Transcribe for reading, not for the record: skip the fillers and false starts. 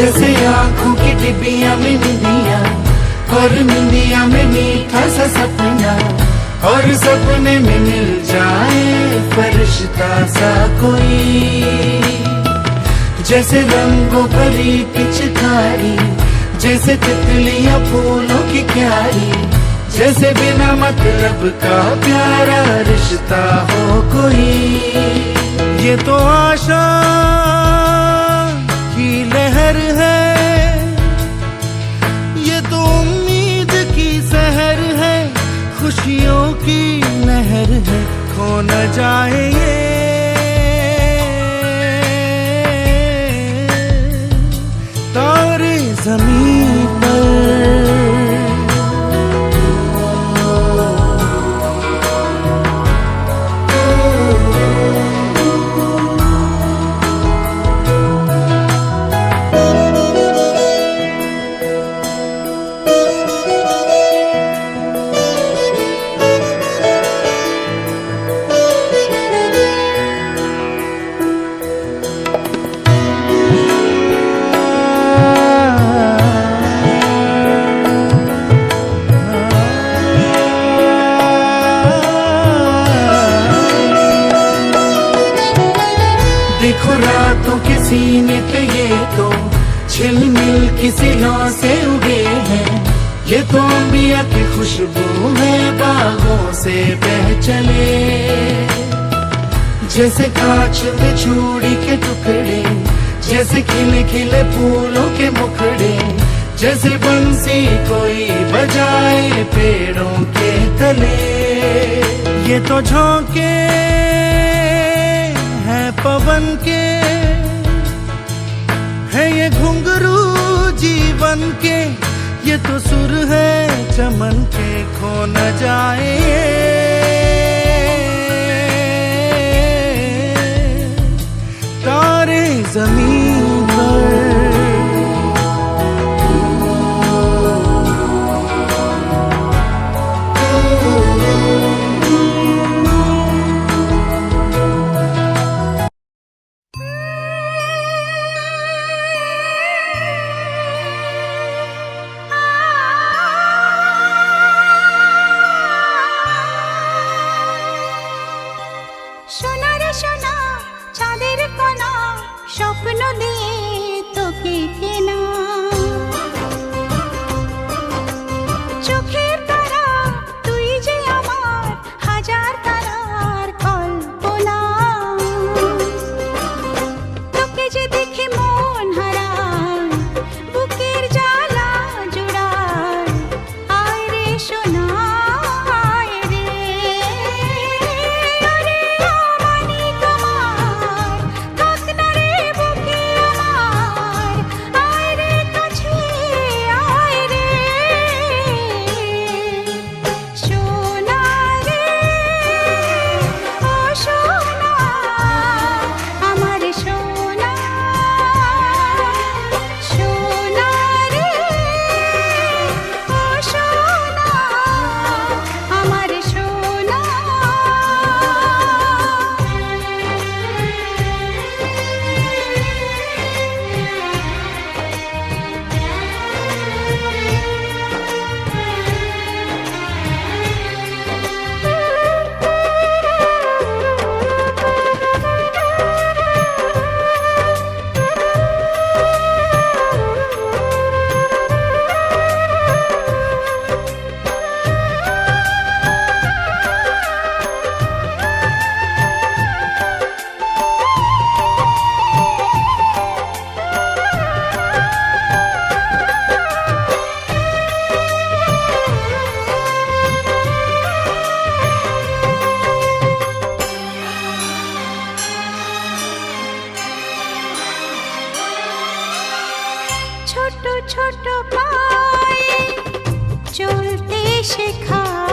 जैसे आँखों की डिबिया में निंदिया, और निंदिया में मीठा सा सपना, और सपने में मिल जाए फरिश्ता सा कोई। जैसे रंगों भरी पिचकारी, जैसे तितलियां फूलों की क्यारी, जैसे बिना मतलब का प्यारा रिश्ता हो कोई। ये तो आशा की लहर है, ये तो उम्मीद की सहर है, खुशियों की नहर है, खो न जाए ये तारे ज़मीन पर। देखो रातों के सीने पे ये तो झिलमिल किसी लौ से उगे हैं, ये तो अंबिया की खुशबू है बागों से बह चले। जैसे कांच में चूड़ी के टुकड़े, जैसे खिले खिले फूलों के मुखड़े, जैसे बंसी कोई बजाए पेड़ों के तले। ये तो झोंके पवन के है, ये घुंघरू जीवन के, ये तो सुर है चमन के, खो न जाए तारे ज़मीन पर। সোনা চাঁদের কণা স্বপ্ন দিয়ে তোকে কেনা, চোখের তারা তুই যে আমার হাজার তারার কল্পনা। তোকে যে দেখে মন হারায়, বুকের জ্বালা জোড়ায়, আয় রে সোনা ছোট ছোট পায়ে চলতে শেখা।